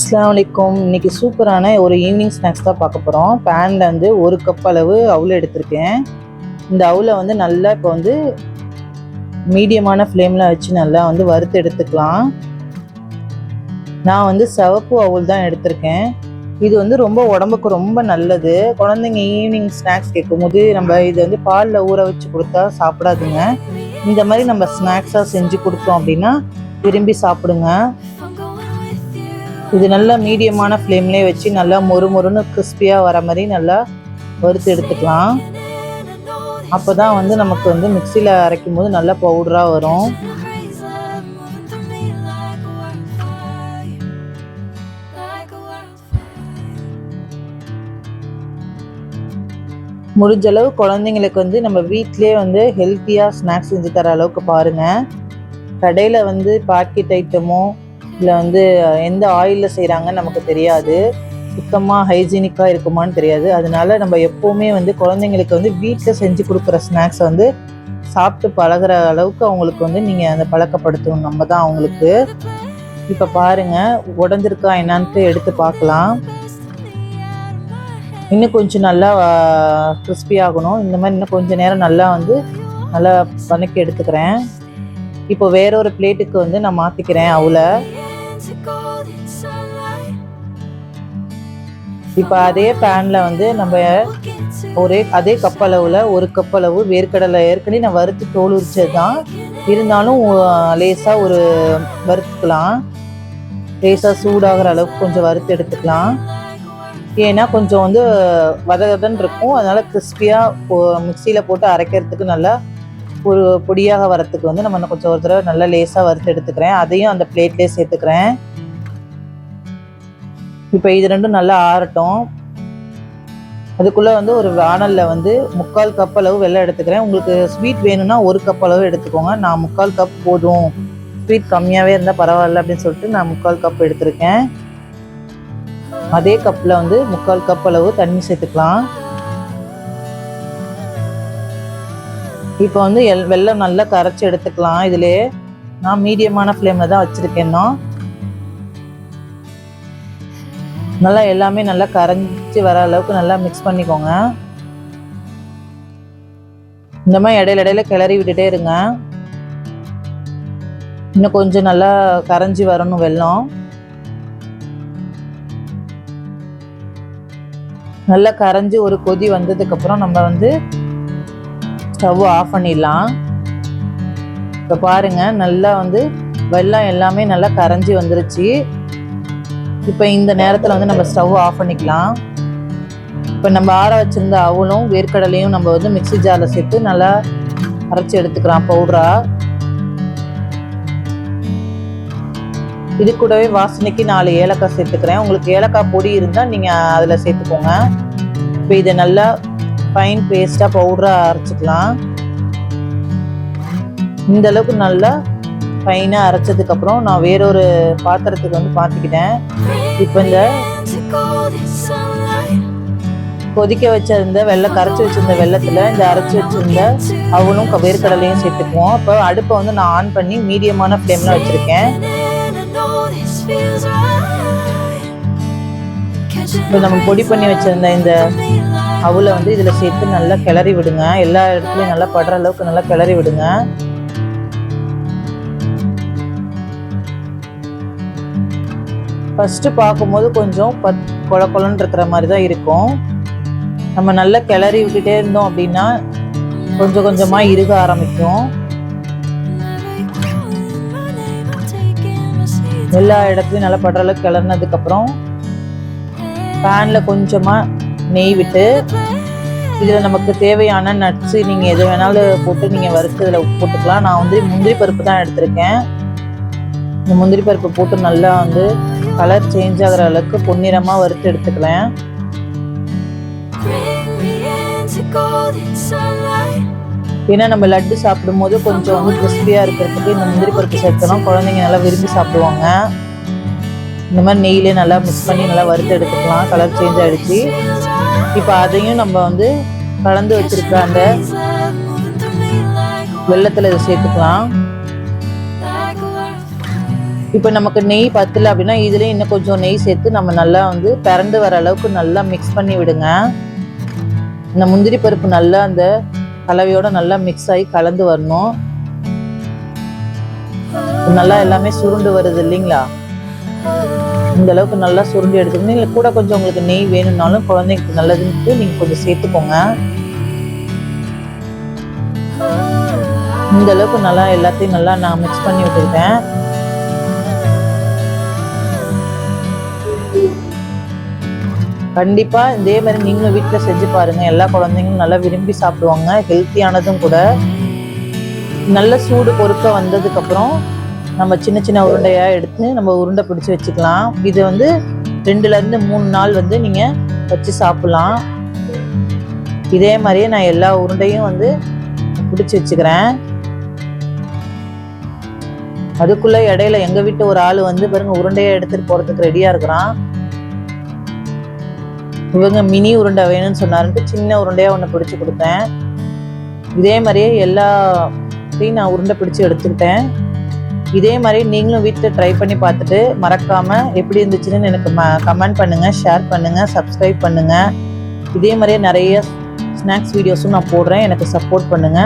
அஸ்ஸலாமு அலைக்கும். இன்னைக்கு சூப்பரான ஒரு ஈவினிங் ஸ்நாக்ஸ் தான் பார்க்க போகிறோம். பேனில் வந்து 1 கப் அளவு அவுல் எடுத்திருக்கேன். இந்த அவுலை வந்து நல்லா இப்போ வந்து மீடியமான ஃப்ளேமில் வச்சு நல்லா வந்து வறுத்து எடுத்துக்கலாம். நான் வந்து சிவப்பு அவுல் தான் எடுத்திருக்கேன். இது வந்து ரொம்ப உடம்புக்கு ரொம்ப நல்லது. குழந்தைங்க ஈவினிங் ஸ்நாக்ஸ் கேட்கும்போது நம்ம இது வந்து பாலில் ஊற வச்சு கொடுத்தா சாப்பிடாதுங்க. இந்த மாதிரி நம்ம ஸ்நாக்ஸாக செஞ்சு கொடுத்தோம் அப்படின்னா விரும்பி சாப்பிடுங்க. இது நல்லா மீடியமான ஃப்ளேம்லேயே வச்சு நல்லா மொறுமொறுன்னு கிறிஸ்பியாக வர மாதிரி நல்லா வறுத்து எடுத்துக்கலாம். அப்போ தான் வந்து நமக்கு வந்து மிக்சியில் அரைக்கும் போது நல்லா பவுடராக வரும். முடிஞ்சளவு குழந்தைங்களுக்கு வந்து நம்ம வீட்டிலே வந்து ஹெல்த்தியாக ஸ்நாக்ஸ் செஞ்சு தர அளவுக்கு பாருங்கள். கடையில் வந்து பாக்கெட் ஐட்டமோ இல்லை வந்து எந்த ஆயிலில் செய்கிறாங்கன்னு நமக்கு தெரியாது. சுத்தமாக ஹைஜீனிக்காக இருக்குமான்னு தெரியாது. அதனால நம்ம எப்போவுமே வந்து குழந்தைங்களுக்கு வந்து வீட்டில் செஞ்சு கொடுக்குற ஸ்நாக்ஸை வந்து சாப்பிட்டு பழகிற அளவுக்கு அவங்களுக்கு வந்து நீங்கள் அந்த பழக்கப்படுத்தணும். நம்ம தான் அவங்களுக்கு. இப்போ பாருங்கள், உடஞ்சிருக்கா என்னான்ட்டு எடுத்து பார்க்கலாம். இன்னும் கொஞ்சம் நல்லா கிறிஸ்பி ஆகணும். இந்த மாதிரி இன்னும் கொஞ்சம் நேரம் நல்லா வந்து நல்லா வதக்கி எடுத்துக்கிறேன். இப்போ வேறொரு பிளேட்டுக்கு வந்து நான் மாற்றிக்கிறேன் அவுலை. இப்போ அதே பேனில் வந்து நம்ம அதே கப் அளவில் 1 கப் அளவு வேர்க்கடலை ஏற்கனவே நான் வறுத்து தோல் உரிச்சது தான், இருந்தாலும் லேசாக ஒரு வறுத்துக்கலாம். லேசாக சூடாகிற அளவுக்கு கொஞ்சம் வறுத்து எடுத்துக்கலாம். ஏன்னா கொஞ்சம் வந்து வதகதன்னு இருக்கும். அதனால் கிறிஸ்பியாக மிக்சியில் போட்டு அரைக்கிறதுக்கு நல்லா ஒரு பொடியாக வரத்துக்கு வந்து நம்ம கொஞ்சம் ஒரு தடவை நல்லா லேசாக வறுத்து எடுத்துக்கிறேன். அதையும் அந்த பிளேட்லேயே சேர்த்துக்கிறேன். இப்போ இது ரெண்டும் நல்லா ஆறட்டும். அதுக்குள்ளே வந்து ஒரு வானலில் வந்து 3/4 கப் அளவு வெல்லம் எடுத்துக்கிறேன். உங்களுக்கு ஸ்வீட் வேணும்னா 1 கப் அளவு எடுத்துக்கோங்க. நான் 3/4 கப் போதும், ஸ்வீட் கம்மியாகவே இருந்தால் பரவாயில்ல அப்படின்னு சொல்லிட்டு நான் 3/4 கப் எடுத்திருக்கேன். அதே கப்பில் வந்து 3/4 கப் அளவு தண்ணி சேர்த்துக்கலாம். இப்போ வந்து வெல்லம் நல்லா கரைச்சி எடுத்துக்கலாம். இதிலே நான் மீடியமான ஃப்ளேமில் தான் வச்சுருக்கேன்னா. நல்லா எல்லாமே நல்லா கரைஞ்சி வர அளவுக்கு நல்லா மிக்ஸ் பண்ணிக்கோங்க. இந்த மாதிரி இடையில கிளறி விட்டுட்டே இருங்க. இன்னும் கொஞ்சம் நல்லா கரைஞ்சி வரணும் வெல்லம். நல்லா கரைஞ்சி ஒரு கொதி வந்ததுக்கப்புறம் நம்ம வந்து ஸ்டவ் ஆஃப் பண்ணிடலாம். இப்போ பாருங்கள், நல்லா வந்து வெல்லம் எல்லாமே நல்லா கரைஞ்சி வந்துருச்சு. இப்போ இந்த நேரத்தில் வந்து நம்ம ஸ்டவ் ஆஃப் பண்ணிக்கலாம். இப்போ நம்ம ஆற வச்சுருந்த அவுலும் வேர்க்கடலையும் நம்ம வந்து மிக்ஸி ஜாரில் சேர்த்து நல்லா அரைச்சி எடுத்துக்கலாம் பவுடரா. இது கூடவே வாசனைக்கு 4 ஏலக்காய் சேர்த்துக்கிறேன். உங்களுக்கு ஏலக்காய் பொடி இருந்தால் நீங்கள் அதில் சேர்த்துக்கோங்க. இப்போ இதை நல்லா ஃபைன் பேஸ்ட்டாக பவுடராக அரைச்சிக்கலாம். இந்த அளவுக்கு நல்லா ஃபைனாக அரைச்சதுக்கப்புறம் நான் வேறொரு பாத்திரத்துக்கு வந்து மாற்றிக்கிட்டேன். இப்போ இந்த கொதிக்க வச்சிருந்த கரைச்சி வச்சிருந்த வெள்ளத்தில் இந்த அரைச்சி வச்சிருந்த அவளும் வேர்க்கடலையும் சேர்த்துக்குவோம். அப்போ அடுப்பை வந்து நான் ஆன் பண்ணி மீடியமான ஃப்ளேமில் வச்சுருக்கேன். இப்போ நம்ம பொடி பண்ணி வச்சிருந்த இந்த அவளை வந்து இதில் சேர்த்து நல்லா கிளறி விடுங்க. எல்லா இடத்துலையும் நல்லா படுற அளவுக்கு நல்லா கிளறி விடுங்க. ஃபஸ்ட்டு பார்க்கும்போது கொஞ்சம் கொல கொலன்னு இருக்கிற மாதிரி தான் இருக்கும். நம்ம நல்லா கிளறி விட்டுட்டே இருந்தோம் அப்படின்னா கொஞ்சம் கொஞ்சமாக இறுக ஆரம்பிக்கும். எல்லா இடத்துலையும் நல்லா படுற அளவுக்கு கிளறினதுக்கப்புறம் பேனில் கொஞ்சமாக நெய் விட்டு இதில் நமக்கு தேவையான நட்ஸு நீங்கள் எது வேணாலும் போட்டு நீங்கள் வறுத்து இதில் போட்டுக்கலாம். நான் வந்து முந்திரி பருப்பு தான் எடுத்திருக்கேன். இந்த முந்திரி பருப்பு போட்டு நல்லா வந்து கலர் சேஞ்ச் ஆகிற அளவுக்கு பொன்னிறமாக வறுத்து எடுத்துக்கலாம். ஏன்னா நம்ம லட்டு சாப்பிடும்போது கொஞ்சம் வந்து கிறிஸ்பியாக இருக்கிறதுக்கு இந்த முந்திரி பருப்பு சேர்த்தோம். குழந்தைங்க நல்லா விரும்பி சாப்பிடுவாங்க. இந்த மாதிரி நெய்யிலே நல்லா மிக்ஸ் பண்ணி நல்லா வறுத்து எடுத்துக்கலாம். கலர் சேஞ்ச் ஆகிடுச்சு. இப்போ அதையும் நம்ம வந்து கலந்து வச்சுருக்க அந்த வெள்ளத்தில் இதை சேர்த்துக்கலாம். இப்போ நமக்கு நெய் பத்தல அப்படின்னா இதுலேயும் இன்னும் கொஞ்சம் நெய் சேர்த்து நம்ம நல்லா வந்து பிறண்டு வர அளவுக்கு நல்லா மிக்ஸ் பண்ணி விடுங்க. இந்த முந்திரி பருப்பு நல்லா அந்த கலவையோட நல்லா மிக்ஸ் ஆகி கலந்து வரணும். நல்லா எல்லாமே சுருண்டு வருது இல்லைங்களா? இந்த அளவுக்கு நல்லா சுருண்டி எடுத்துக்கணும். இல்லை கூட கொஞ்சம் உங்களுக்கு நெய் வேணும்னாலும் குழந்தைங்களுக்கு நல்லதுன்ட்டு நீங்கள் கொஞ்சம் சேர்த்துக்கோங்க. இந்த அளவுக்கு நல்லா எல்லாத்தையும் நல்லா நான் மிக்ஸ் பண்ணி விட்டுருக்கேன். கண்டிப்பா இதே மாதிரி நீங்களும் வீட்டில் செஞ்சு பாருங்க. எல்லா குழந்தைங்களும் நல்லா விரும்பி சாப்பிடுவாங்க. ஹெல்த்தியானதும் கூட. நல்ல சூடு பொறுக்க வந்ததுக்கு அப்புறம் நம்ம சின்ன சின்ன உருண்டையா எடுத்து நம்ம உருண்டை பிடிச்சி வச்சுக்கலாம். இது வந்து 2லேருந்து 3 நாள் வந்து நீங்க வச்சு சாப்பிடலாம். இதே மாதிரியே நான் எல்லா உருண்டையும் வந்து பிடிச்சி வச்சுக்கிறேன். அதுக்குள்ள இடையில எங்க வீட்டு ஒரு ஆள் வந்து பாருங்க உருண்டையா எடுத்துட்டு போறதுக்கு ரெடியா இருக்கிறான். இவங்க மினி உருண்டை வேணும்னு சொன்னாருன்ட்டு சின்ன உருண்டையா ஒன்று பிடிச்சி கொடுத்தேன். இதே மாதிரியே எல்லாத்தையும் நான் உருண்டை பிடிச்சி எடுத்துக்கிட்டேன். இதே மாதிரி நீங்களும் வீட்டில் ட்ரை பண்ணி பார்த்துட்டு மறக்காம எப்படி இருந்துச்சுன்னு எனக்கு கமெண்ட் பண்ணுங்க, ஷேர் பண்ணுங்க, சப்ஸ்கிரைப் பண்ணுங்க. இதே மாதிரியே நிறைய ஸ்நாக்ஸ் வீடியோஸும் நான் போடுறேன். எனக்கு சப்போர்ட் பண்ணுங்க.